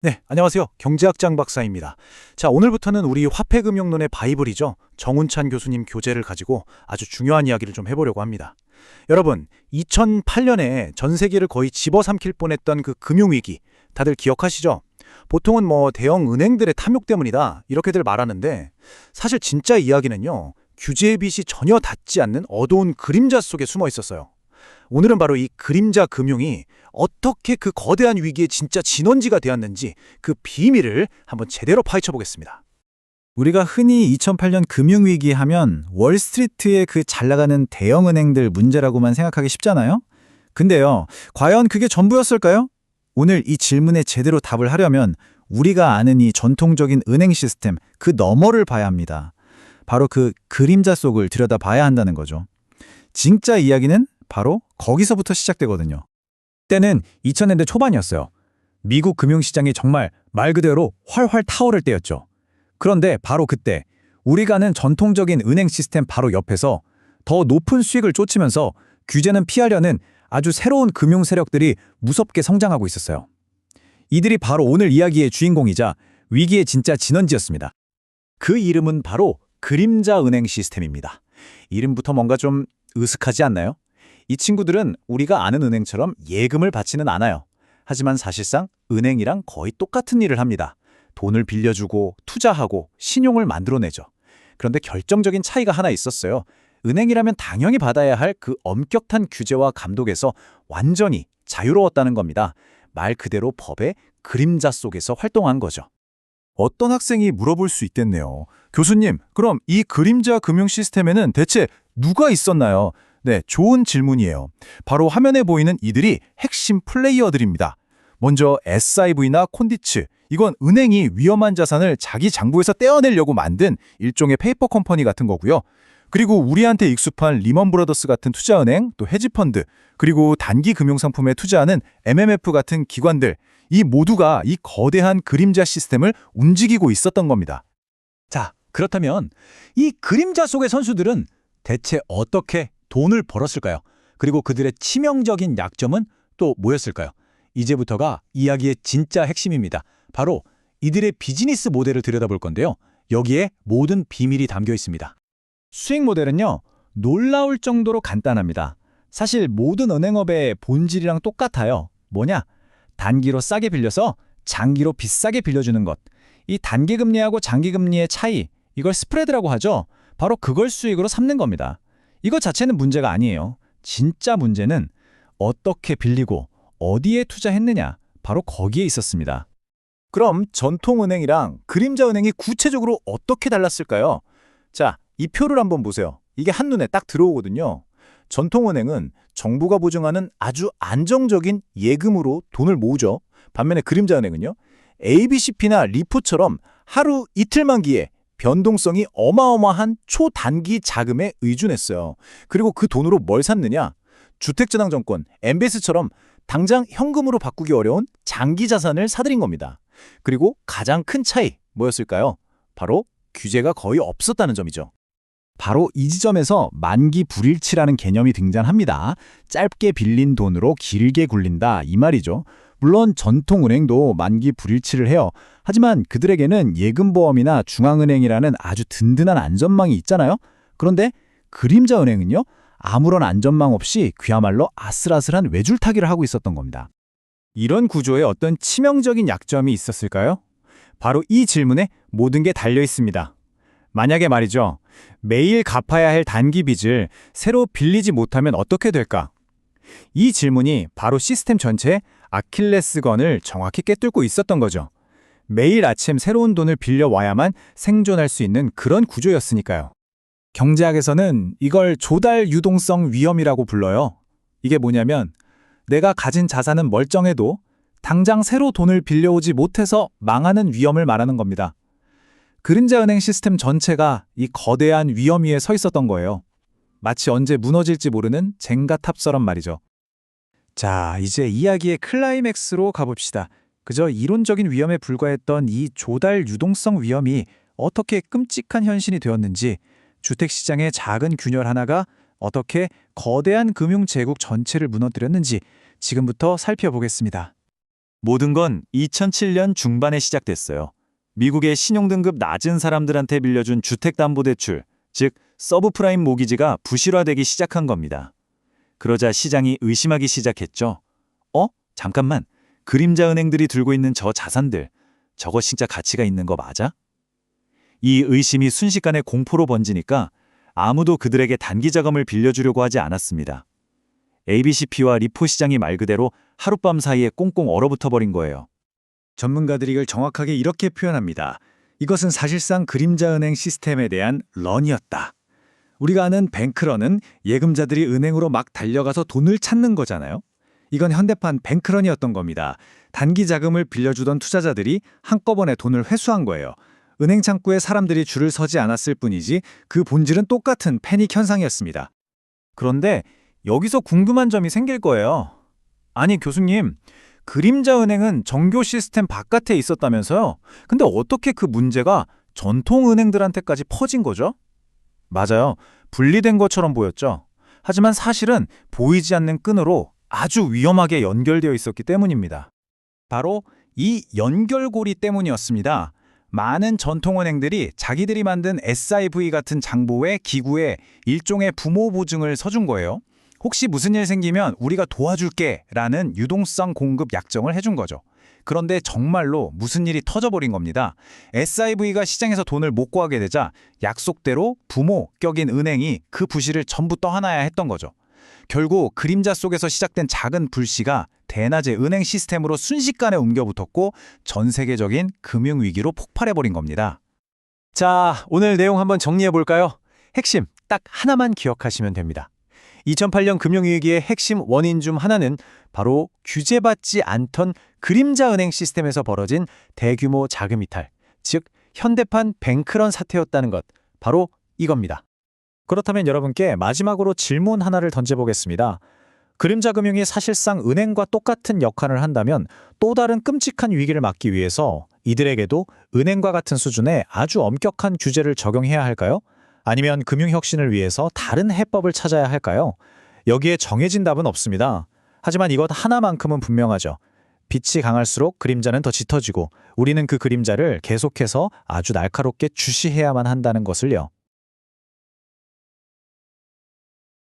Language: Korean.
네, 안녕하세요. 경제학장 박사입니다. 자, 오늘부터는 우리 화폐금융론의 바이블이죠. 정운찬 교수님 교재를 가지고 아주 중요한 이야기를 좀 해보려고 합니다. 여러분, 2008년에 전 세계를 거의 집어삼킬 뻔했던 그 금융위기, 다들 기억하시죠? 보통은 대형 은행들의 탐욕 때문이다, 이렇게들 말하는데, 사실 진짜 이야기는요, 규제의 빛이 전혀 닿지 않는 어두운 그림자 속에 숨어 있었어요. 오늘은 바로 이 그림자 금융이 어떻게 그 거대한 위기의 진짜 진원지가 되었는지 그 비밀을 한번 제대로 파헤쳐 보겠습니다. 우리가 흔히 2008년 금융위기 하면 월스트리트의 그 잘나가는 대형 은행들 문제라고만 생각하기 쉽잖아요? 근데요, 과연 그게 전부였을까요? 오늘 이 질문에 제대로 답을 하려면 우리가 아는 이 전통적인 은행 시스템, 그 너머를 봐야 합니다. 바로 그 그림자 속을 들여다봐야 한다는 거죠. 진짜 이야기는 바로 거기서부터 시작되거든요. 때는 2000년대 초반이었어요. 미국 금융시장이 정말 말 그대로 활활 타오를 때였죠. 그런데 바로 그때 우리가 아는 전통적인 은행 시스템 바로 옆에서 더 높은 수익을 쫓으면서 규제는 피하려는 아주 새로운 금융 세력들이 무섭게 성장하고 있었어요. 이들이 바로 오늘 이야기의 주인공이자 위기의 진짜 진원지였습니다. 그 이름은 바로 그림자 은행 시스템입니다. 이름부터 뭔가 좀 으슥하지 않나요? 이 친구들은 우리가 아는 은행처럼 예금을 받지는 않아요. 하지만 사실상 은행이랑 거의 똑같은 일을 합니다. 돈을 빌려주고 투자하고 신용을 만들어내죠. 그런데 결정적인 차이가 하나 있었어요. 은행이라면 당연히 받아야 할 그 엄격한 규제와 감독에서 완전히 자유로웠다는 겁니다. 말 그대로 법의 그림자 속에서 활동한 거죠. 어떤 학생이 물어볼 수 있겠네요. 교수님, 그럼 이 그림자 금융 시스템에는 대체 누가 있었나요? 네, 좋은 질문이에요. 바로 화면에 보이는 이들이 핵심 플레이어들입니다. 먼저 SIV나 콘디츠, 이건 은행이 위험한 자산을 자기 장부에서 떼어내려고 만든 일종의 페이퍼 컴퍼니 같은 거고요. 그리고 우리한테 익숙한 리먼 브러더스 같은 투자은행, 또 헤지펀드, 그리고 단기 금융상품에 투자하는 MMF 같은 기관들, 이 모두가 이 거대한 그림자 시스템을 움직이고 있었던 겁니다. 자, 그렇다면 이 그림자 속의 선수들은 대체 어떻게 돈을 벌었을까요? 그리고 그들의 치명적인 약점은 또 뭐였을까요? 이제부터가 이야기의 진짜 핵심입니다. 바로 이들의 비즈니스 모델을 들여다볼 건데요. 여기에 모든 비밀이 담겨 있습니다. 수익 모델은요, 놀라울 정도로 간단합니다. 사실 모든 은행업의 본질이랑 똑같아요. 뭐냐? 단기로 싸게 빌려서 장기로 비싸게 빌려주는 것. 이 단기 금리하고 장기 금리의 차이, 이걸 스프레드라고 하죠. 바로 그걸 수익으로 삼는 겁니다. 이것 자체는 문제가 아니에요. 진짜 문제는 어떻게 빌리고 어디에 투자했느냐, 바로 거기에 있었습니다. 그럼 전통은행이랑 그림자은행이 구체적으로 어떻게 달랐을까요? 자, 이 표를 한번 보세요. 이게 한눈에 딱 들어오거든요. 전통은행은 정부가 보증하는 아주 안정적인 예금으로 돈을 모으죠. 반면에 그림자은행은요, ABCP나 리포처럼 하루 이틀 만기에 변동성이 어마어마한 초단기 자금에 의존했어요. 그리고 그 돈으로 뭘 샀느냐? 주택저당정권, MBS처럼 당장 현금으로 바꾸기 어려운 장기 자산을 사들인 겁니다. 그리고 가장 큰 차이 뭐였을까요? 바로 규제가 거의 없었다는 점이죠. 바로 이 지점에서 만기 불일치라는 개념이 등장합니다. 짧게 빌린 돈으로 길게 굴린다, 이 말이죠. 물론 전통은행도 만기 불일치를 해요. 하지만 그들에게는 예금보험이나 중앙은행이라는 아주 든든한 안전망이 있잖아요. 그런데 그림자은행은요, 아무런 안전망 없이 그야말로 아슬아슬한 외줄타기를 하고 있었던 겁니다. 이런 구조에 어떤 치명적인 약점이 있었을까요? 바로 이 질문에 모든 게 달려 있습니다. 만약에 말이죠, 매일 갚아야 할 단기 빚을 새로 빌리지 못하면 어떻게 될까? 이 질문이 바로 시스템 전체의 아킬레스건을 정확히 꿰뚫고 있었던 거죠. 매일 아침 새로운 돈을 빌려와야만 생존할 수 있는 그런 구조였으니까요. 경제학에서는 이걸 조달 유동성 위험이라고 불러요. 이게 뭐냐면 내가 가진 자산은 멀쩡해도 당장 새로 돈을 빌려오지 못해서 망하는 위험을 말하는 겁니다. 그림자은행 시스템 전체가 이 거대한 위험 위에 서 있었던 거예요. 마치 언제 무너질지 모르는 젠가탑처럼 말이죠. 자, 이제 이야기의 클라이맥스로 가봅시다. 그저 이론적인 위험에 불과했던 이 조달 유동성 위험이 어떻게 끔찍한 현실이 되었는지, 주택시장의 작은 균열 하나가 어떻게 거대한 금융제국 전체를 무너뜨렸는지 지금부터 살펴보겠습니다. 모든 건 2007년 중반에 시작됐어요. 미국의 신용등급 낮은 사람들한테 빌려준 주택담보대출, 즉 서브프라임 모기지가 부실화되기 시작한 겁니다. 그러자 시장이 의심하기 시작했죠. 잠깐만, 그림자 은행들이 들고 있는 저 자산들, 저거 진짜 가치가 있는 거 맞아? 이 의심이 순식간에 공포로 번지니까 아무도 그들에게 단기 자금을 빌려주려고 하지 않았습니다. ABCP와 리포 시장이 말 그대로 하룻밤 사이에 꽁꽁 얼어붙어 버린 거예요. 전문가들이 이걸 정확하게 이렇게 표현합니다. 이것은 사실상 그림자 은행 시스템에 대한 런이었다. 우리가 아는 뱅크런은 예금자들이 은행으로 막 달려가서 돈을 찾는 거잖아요. 이건 현대판 뱅크런이었던 겁니다. 단기 자금을 빌려주던 투자자들이 한꺼번에 돈을 회수한 거예요. 은행 창구에 사람들이 줄을 서지 않았을 뿐이지 그 본질은 똑같은 패닉 현상이었습니다. 그런데 여기서 궁금한 점이 생길 거예요. 아니, 교수님, 그림자 은행은 정교 시스템 바깥에 있었다면서요? 근데 어떻게 그 문제가 전통 은행들한테까지 퍼진 거죠? 맞아요. 분리된 것처럼 보였죠. 하지만 사실은 보이지 않는 끈으로 아주 위험하게 연결되어 있었기 때문입니다. 바로 이 연결고리 때문이었습니다. 많은 전통은행들이 자기들이 만든 SIV 같은 장부에 기구에 일종의 부모 보증을 서준 거예요. 혹시 무슨 일 생기면 우리가 도와줄게 라는 유동성 공급 약정을 해준 거죠. 그런데 정말로 무슨 일이 터져버린 겁니다. SIV가 시장에서 돈을 못 구하게 되자 약속대로 부모 격인 은행이 그 부실을 전부 떠안아야 했던 거죠. 결국 그림자 속에서 시작된 작은 불씨가 대낮에 은행 시스템으로 순식간에 옮겨붙었고 전 세계적인 금융위기로 폭발해버린 겁니다. 자, 오늘 내용 한번 정리해볼까요? 핵심 딱 하나만 기억하시면 됩니다. 2008년 금융위기의 핵심 원인 중 하나는 바로 규제받지 않던 그림자 은행 시스템에서 벌어진 대규모 자금 이탈, 즉 현대판 뱅크런 사태였다는 것, 바로 이겁니다. 그렇다면 여러분께 마지막으로 질문 하나를 던져보겠습니다. 그림자 금융이 사실상 은행과 똑같은 역할을 한다면 또 다른 끔찍한 위기를 막기 위해서 이들에게도 은행과 같은 수준의 아주 엄격한 규제를 적용해야 할까요? 아니면 금융혁신을 위해서 다른 해법을 찾아야 할까요? 여기에 정해진 답은 없습니다. 하지만 이것 하나만큼은 분명하죠. 빛이 강할수록 그림자는 더 짙어지고 우리는 그 그림자를 계속해서 아주 날카롭게 주시해야만 한다는 것을요.